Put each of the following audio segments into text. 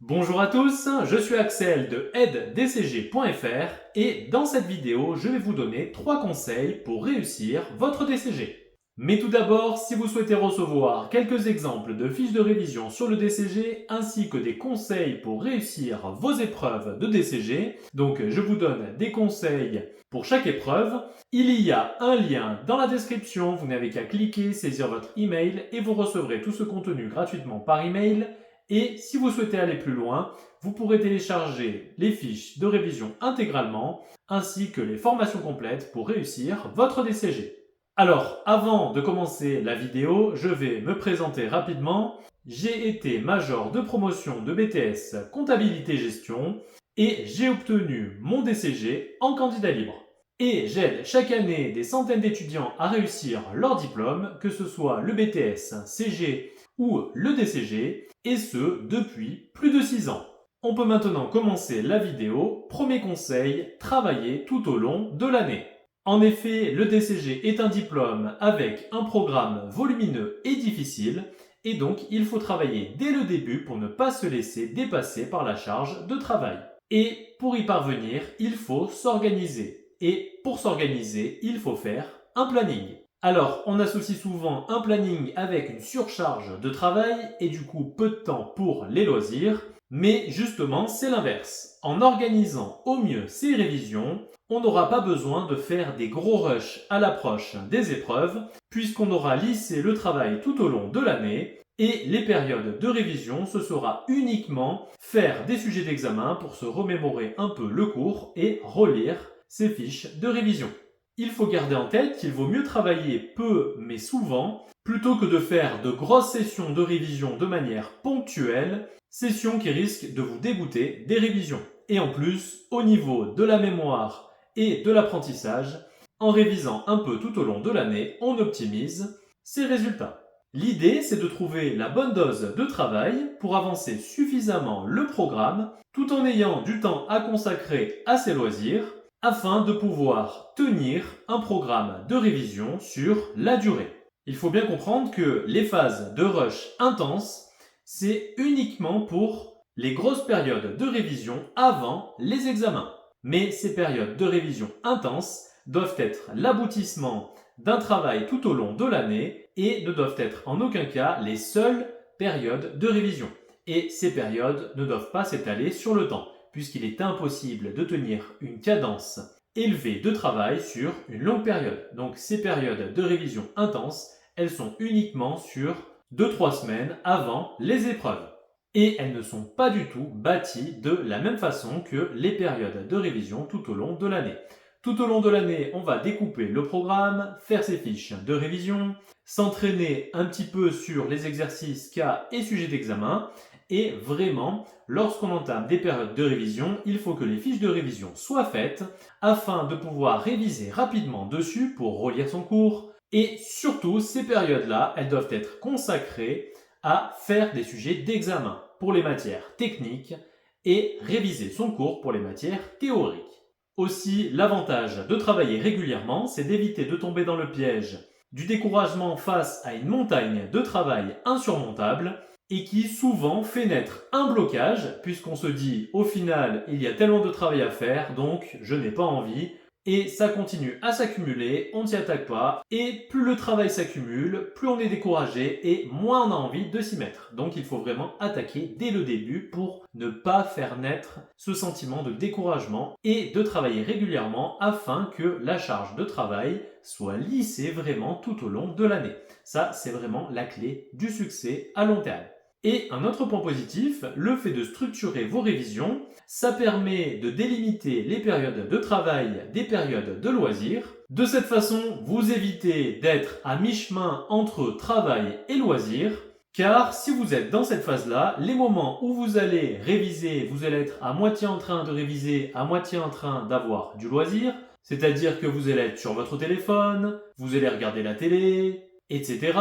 Bonjour à tous, je suis Axel de aiddcg.fr et dans cette vidéo, je vais vous donner 3 conseils pour réussir votre DCG. Mais tout d'abord, si vous souhaitez recevoir quelques exemples de fiches de révision sur le DCG ainsi que des conseils pour réussir vos épreuves de DCG, donc je vous donne des conseils pour chaque épreuve, il y a un lien dans la description, vous n'avez qu'à cliquer, saisir votre email et vous recevrez tout ce contenu gratuitement par email. Et si vous souhaitez aller plus loin, vous pourrez télécharger les fiches de révision intégralement ainsi que les formations complètes pour réussir votre DCG. Alors, avant de commencer la vidéo, je vais me présenter rapidement. J'ai été major de promotion de BTS Comptabilité Gestion et j'ai obtenu mon DCG en candidat libre. Et j'aide chaque année des centaines d'étudiants à réussir leur diplôme, que ce soit le BTS, CG ou le DCG, et ce depuis plus de 6 ans. On peut maintenant commencer la vidéo. Premier conseil, travailler tout au long de l'année. En effet, le DCG est un diplôme avec un programme volumineux et difficile, et donc il faut travailler dès le début pour ne pas se laisser dépasser par la charge de travail. Et pour y parvenir, il faut s'organiser. Et pour s'organiser, il faut faire un planning. Alors, on associe souvent un planning avec une surcharge de travail et du coup peu de temps pour les loisirs, mais justement c'est l'inverse. En organisant au mieux ses révisions, on n'aura pas besoin de faire des gros rushs à l'approche des épreuves, puisqu'on aura lissé le travail tout au long de l'année, et les périodes de révision, ce sera uniquement faire des sujets d'examen pour se remémorer un peu le cours et relire ses fiches de révision. Il faut garder en tête qu'il vaut mieux travailler peu mais souvent plutôt que de faire de grosses sessions de révision de manière ponctuelle, sessions qui risquent de vous dégoûter des révisions. Et en plus, au niveau de la mémoire et de l'apprentissage, en révisant un peu tout au long de l'année, on optimise ses résultats. L'idée, c'est de trouver la bonne dose de travail pour avancer suffisamment le programme tout en ayant du temps à consacrer à ses loisirs afin de pouvoir tenir un programme de révision sur la durée. Il faut bien comprendre que les phases de rush intense, c'est uniquement pour les grosses périodes de révision avant les examens. Mais ces périodes de révision intense doivent être l'aboutissement d'un travail tout au long de l'année et ne doivent être en aucun cas les seules périodes de révision. Et ces périodes ne doivent pas s'étaler sur le temps, puisqu'il est impossible de tenir une cadence élevée de travail sur une longue période. Donc ces périodes de révision intense, elles sont uniquement sur 2-3 semaines avant les épreuves. Et elles ne sont pas du tout bâties de la même façon que les périodes de révision tout au long de l'année. Tout au long de l'année, on va découper le programme, faire ses fiches de révision, s'entraîner un petit peu sur les exercices, cas et sujets d'examen. Et vraiment, lorsqu'on entame des périodes de révision, il faut que les fiches de révision soient faites afin de pouvoir réviser rapidement dessus pour relire son cours. Et surtout, ces périodes-là, elles doivent être consacrées à faire des sujets d'examen pour les matières techniques et réviser son cours pour les matières théoriques. Aussi, l'avantage de travailler régulièrement, c'est d'éviter de tomber dans le piège du découragement face à une montagne de travail insurmontable et qui souvent fait naître un blocage puisqu'on se dit au final il y a tellement de travail à faire donc je n'ai pas envie et ça continue à s'accumuler, on ne s'y attaque pas et plus le travail s'accumule, plus on est découragé et moins on a envie de s'y mettre. Donc il faut vraiment attaquer dès le début pour ne pas faire naître ce sentiment de découragement et de travailler régulièrement afin que la charge de travail soit lissée vraiment tout au long de l'année. Ça, c'est vraiment la clé du succès à long terme. Et un autre point positif, le fait de structurer vos révisions, ça permet de délimiter les périodes de travail des périodes de loisirs. De cette façon, vous évitez d'être à mi-chemin entre travail et loisirs, car si vous êtes dans cette phase-là, les moments où vous allez réviser, vous allez être à moitié en train de réviser, à moitié en train d'avoir du loisir, c'est-à-dire que vous allez être sur votre téléphone, vous allez regarder la télé, etc.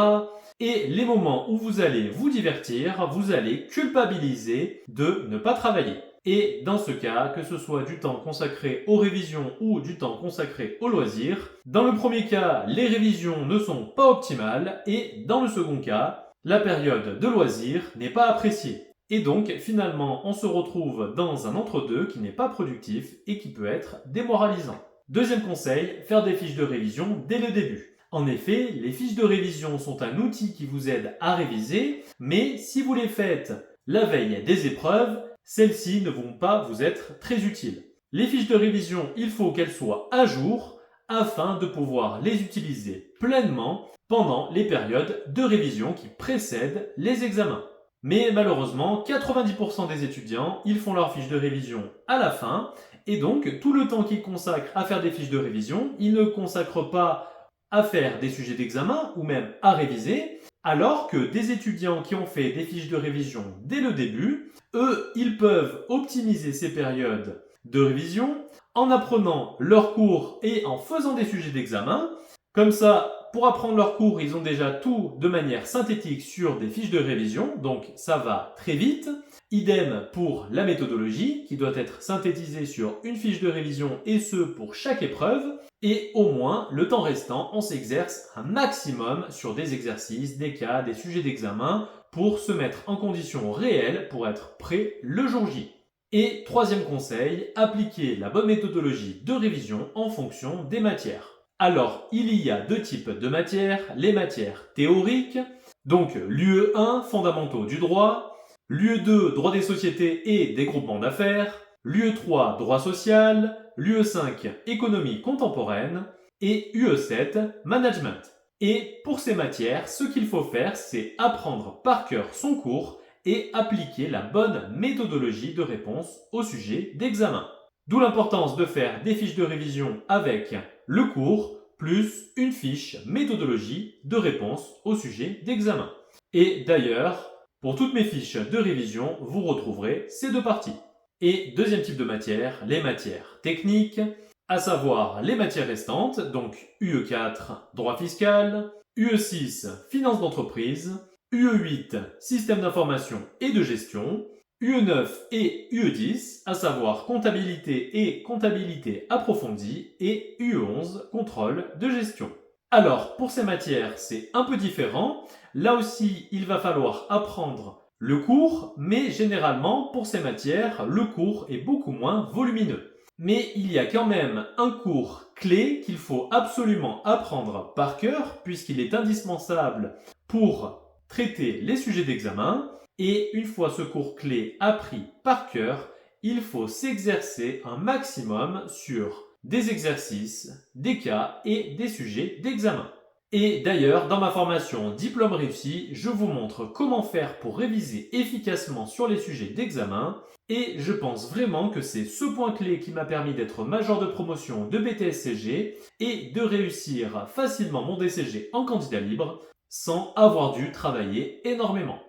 Et les moments où vous allez vous divertir, vous allez culpabiliser de ne pas travailler. Et dans ce cas, que ce soit du temps consacré aux révisions ou du temps consacré aux loisirs, dans le premier cas, les révisions ne sont pas optimales et dans le second cas, la période de loisirs n'est pas appréciée. Et donc, finalement, on se retrouve dans un entre-deux qui n'est pas productif et qui peut être démoralisant. Deuxième conseil, faire des fiches de révision dès le début. En effet, les fiches de révision sont un outil qui vous aide à réviser, mais si vous les faites la veille des épreuves, celles-ci ne vont pas vous être très utiles. Les fiches de révision, il faut qu'elles soient à jour afin de pouvoir les utiliser pleinement pendant les périodes de révision qui précèdent les examens. Mais malheureusement, 90% des étudiants, ils font leurs fiches de révision à la fin, et donc tout le temps qu'ils consacrent à faire des fiches de révision, ils ne consacrent pas à faire des sujets d'examen ou même à réviser, alors que des étudiants qui ont fait des fiches de révision dès le début, eux, ils peuvent optimiser ces périodes de révision en apprenant leurs cours et en faisant des sujets d'examen. Comme ça, pour apprendre leurs cours, ils ont déjà tout de manière synthétique sur des fiches de révision, donc ça va très vite. Idem pour la méthodologie, qui doit être synthétisée sur une fiche de révision, et ce pour chaque épreuve. Et au moins, le temps restant, on s'exerce un maximum sur des exercices, des cas, des sujets d'examen, pour se mettre en condition réelle pour être prêt le jour J. Et troisième conseil, appliquer la bonne méthodologie de révision en fonction des matières. Alors, il y a deux types de matières, les matières théoriques, donc l'UE1, fondamentaux du droit, l'UE2, droit des sociétés et des groupements d'affaires, l'UE3, droit social, l'UE5, économie contemporaine et UE7, management. Et pour ces matières, ce qu'il faut faire, c'est apprendre par cœur son cours et appliquer la bonne méthodologie de réponse au sujet d'examen. D'où l'importance de faire des fiches de révision avec le cours plus une fiche méthodologie de réponse au sujet d'examen. Et d'ailleurs, pour toutes mes fiches de révision, vous retrouverez ces deux parties. Et deuxième type de matière, les matières techniques, à savoir les matières restantes, donc UE4, droit fiscal, UE6, finance d'entreprise, UE8, système d'information et de gestion, UE9 et UE10, à savoir comptabilité et comptabilité approfondie, et UE11, contrôle de gestion. Alors, pour ces matières, c'est un peu différent. Là aussi, il va falloir apprendre le cours, mais généralement, pour ces matières, le cours est beaucoup moins volumineux. Mais il y a quand même un cours clé qu'il faut absolument apprendre par cœur, puisqu'il est indispensable pour traiter les sujets d'examen. Et une fois ce cours clé appris par cœur, il faut s'exercer un maximum sur des exercices, des cas et des sujets d'examen. Et d'ailleurs, dans ma formation Diplôme réussi, je vous montre comment faire pour réviser efficacement sur les sujets d'examen. Et je pense vraiment que c'est ce point clé qui m'a permis d'être major de promotion de BTS-CG et de réussir facilement mon DCG en candidat libre sans avoir dû travailler énormément.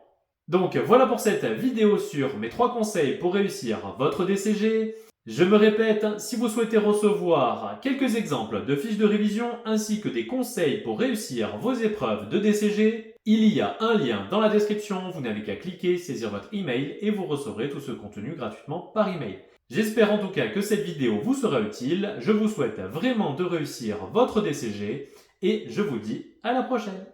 Donc voilà pour cette vidéo sur mes 3 conseils pour réussir votre DCG. Je me répète, si vous souhaitez recevoir quelques exemples de fiches de révision ainsi que des conseils pour réussir vos épreuves de DCG, il y a un lien dans la description, vous n'avez qu'à cliquer, saisir votre email et vous recevrez tout ce contenu gratuitement par email. J'espère en tout cas que cette vidéo vous sera utile, je vous souhaite vraiment de réussir votre DCG et je vous dis à la prochaine.